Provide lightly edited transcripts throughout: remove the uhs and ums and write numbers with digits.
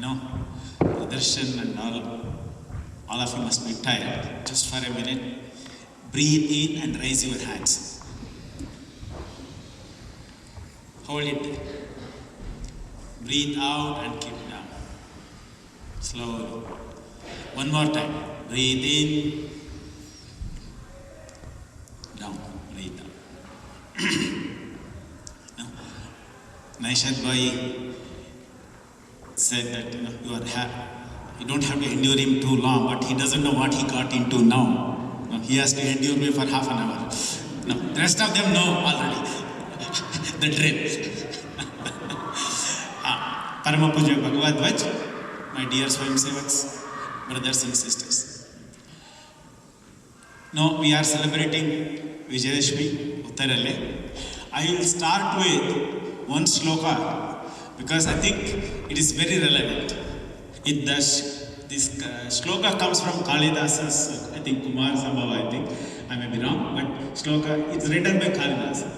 know, Darshan and all of you must be tired. Just for a minute, breathe in and raise your hands. Hold it there. Breathe out and keep down. Slowly. One more time. Breathe in, down, breathe down. No? Naishad Bhai said that you don't have to endure him too long, but he doesn't know what he got into now. No, he has to endure me for half an hour. No, the rest of them know already the drill. Parama Puja Bhagavad Dvaj, my dear Swayam Sevaks, brothers and sisters. Now we are celebrating Vijayadashmi Uttaralle. I will start with one sloka because I think it is very relevant. This sloka comes from Kalidasa's, I think Kumar Sambhava, I think, I may be wrong, but sloka, it's written by Kalidasa.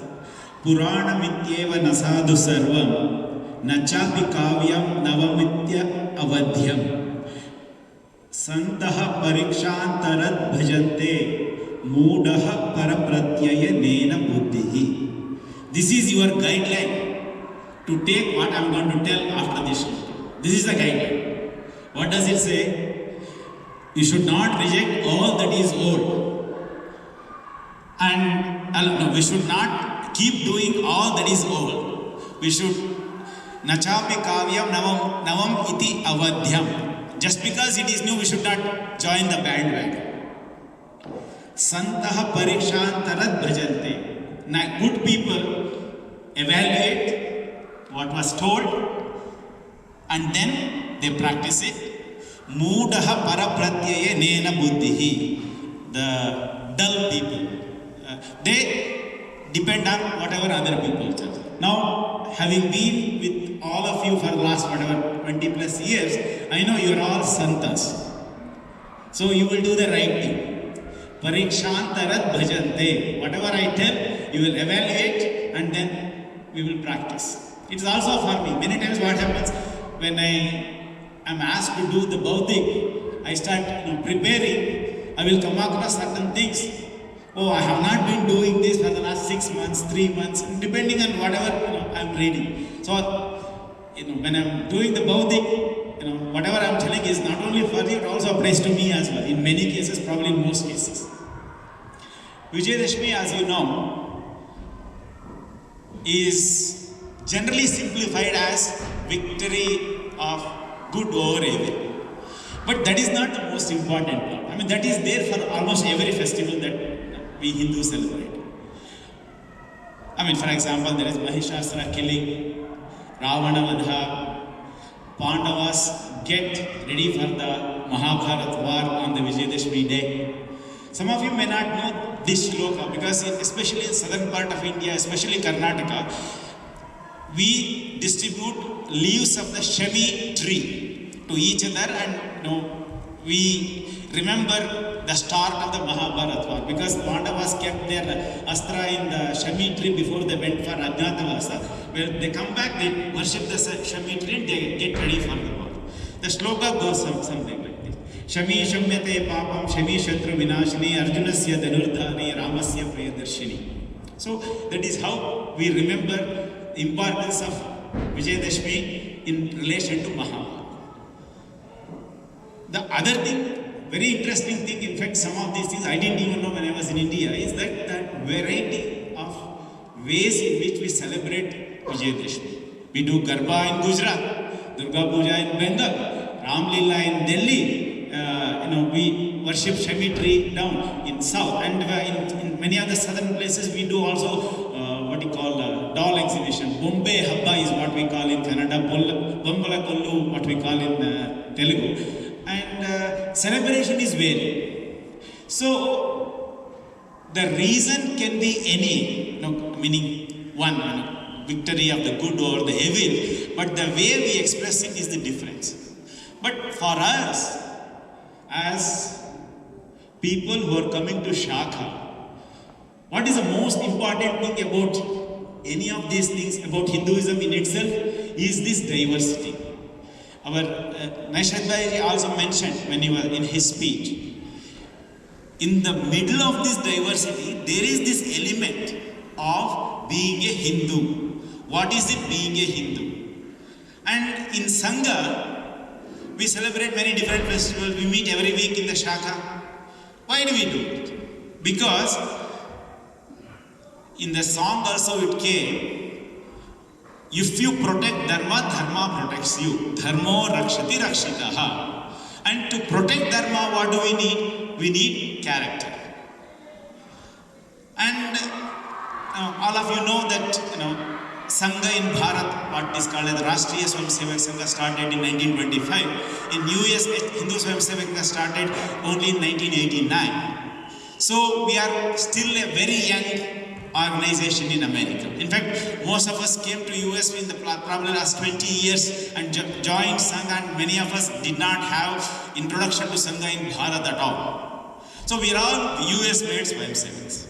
Purana mityeva nasadu sarvam nachapi kavyam navamitya avadhyam santaha parikshantarad bhajante moodaha parapratyaya nena buddhihi. This is your guideline to take what I am going to tell after this sloka. This is the guideline. What does it say? You should not reject all that is old. And no, we should not keep doing all that is old. We should nachapi kavyam navam iti avadhyam. Just because it is new, we should not join the bandwagon. Santaha parikshantarad bhajante. Now, good people evaluate what was told and then they practice it. Moodaha parapratyaya nena buddhihi. The dull people, they depend on whatever other people tell. Now, having been with all of you for the last 20 plus years, I know you are all santas. So you will do the right thing. Parikshantarad bhajante. Whatever I tell, you will evaluate and then we will practice. It is also for me. Many times what happens when I am asked to do the bhautik, I start preparing, I will come across certain things. Oh, I have not been doing this for the last 6 months, 3 months, depending on whatever I am reading. So, when I am doing the bhautik, whatever I am telling is not only for you, it also applies to me as well. In many cases, probably in most cases. Vijayadashmi, as you know, is generally simplified as victory of good over evil. But that is not the most important part. I mean, that is there for almost every festival that we Hindus celebrate. I mean, for example, there is Mahishasura killing, Ravana Vadha, Pandavas get ready for the Mahabharata war on the Vijayadashmi day. Some of you may not know this shloka because especially in southern part of India, especially Karnataka, we distribute leaves of the Shami tree to each other and we remember the start of the Mahabharata war because Pandavas kept their astra in the Shami tree before they went for Ajnatavasa. When they come back, they worship the Shami tree and they get ready for the war. The shloka goes something like this. Shami shamyate papam shami shatru vinashini arjunasya dhanurdhani ramasya priyadarshini. So that is how we remember the importance of Vijayadashmi in relation to Mahabharata. The other thing, very interesting thing, in fact some of these things I didn't even know when I was in India, is that variety of ways in which we celebrate Vijayadashmi. We do Garba in Gujarat, Durga Puja in Bengal, Ram Leela in Delhi, we worship Shami tree down in south, and in many other southern places we do also what we call doll exhibition. Bombay Habba is what we call in Kannada, Bombala Kollu what we call in Telugu. And celebration is varied. So the reason can be any, meaning one, victory of the good or the evil, but the way we express it is the difference. But for us, as people who are coming to Shakha, what is the most important thing about any of these things, about Hinduism in itself, is this diversity. Our Naishad Bhai also mentioned when he was in his speech, in the middle of this diversity, there is this element of being a Hindu. What is it being a Hindu? And in Sangha, we celebrate many different festivals. We meet every week in the Shaka. Why do we do it? Because in the song also it came, if you protect Dharma, Dharma protects you. Dharmo rakshati rakshitaha. And to protect Dharma, what do we need? We need character. And all of you know that Sangha in Bharat, what is called as the Rashtriya Swayamsevak Sangha, started in 1925. In US, Hindu Swayamsevak Sangha started only in 1989. So we are still a very young organization in America. In fact, most of us came to US in the probably last 20 years and joined Sangha, and many of us did not have introduction to Sangha in Bharat at all. So we are all US made Swayamsevaks.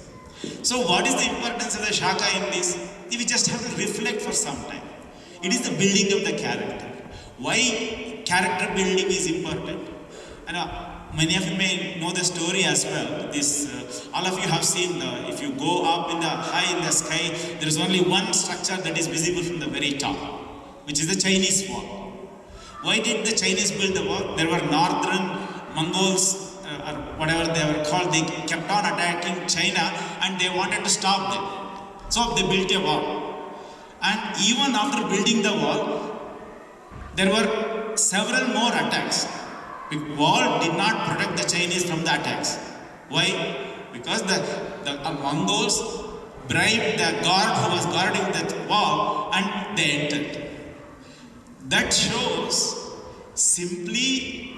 So what is the importance of the Shaka in this? We just have to reflect for some time. It is the building of the character. Why character building is important? And many of you may know the story as well. This, all of you have seen, if you go up in the high in the sky, there is only one structure that is visible from the very top, which is the Chinese wall. Why did the Chinese build the wall? There were northern Mongols, or whatever they were called. They kept on attacking China and they wanted to stop them. So they built a wall. And even after building the wall, there were several more attacks. The wall did not protect the Chinese from the attacks. Why? Because the Mongols bribed the guard who was guarding that wall and they entered. That shows simply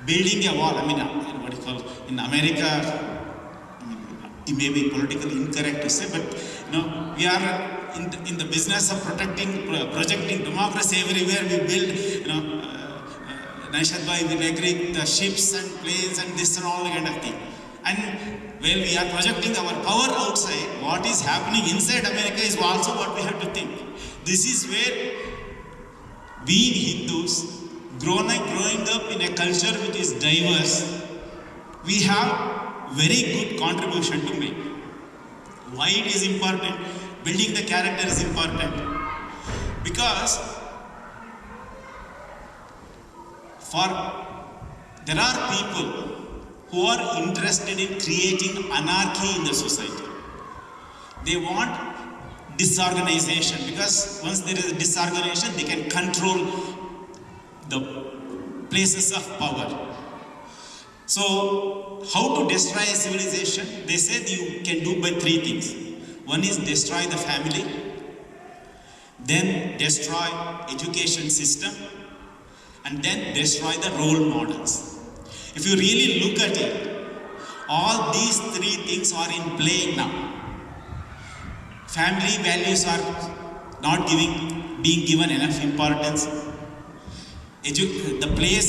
building a wall. I mean, what you call in America, it may be politically incorrect to say, but we are in the business of projecting democracy everywhere. We build, Naishad Bhai will agree, the ships and planes and this and all kind of thing. And while we are projecting our power outside, what is happening inside America is also what we have to think. This is where being Hindus, growing up in a culture which is diverse, we have very good contribution to make. Why it is important? Building the character is important. Because there are people who are interested in creating anarchy in the society. They want disorganization, because once there is a disorganization, they can control the places of power. So, how to destroy a civilization? They said you can do by three things. One is destroy the family, then destroy education system, and then destroy the role models. If you really look at it, all these three things are in play now. Family values are not being given enough importance. The place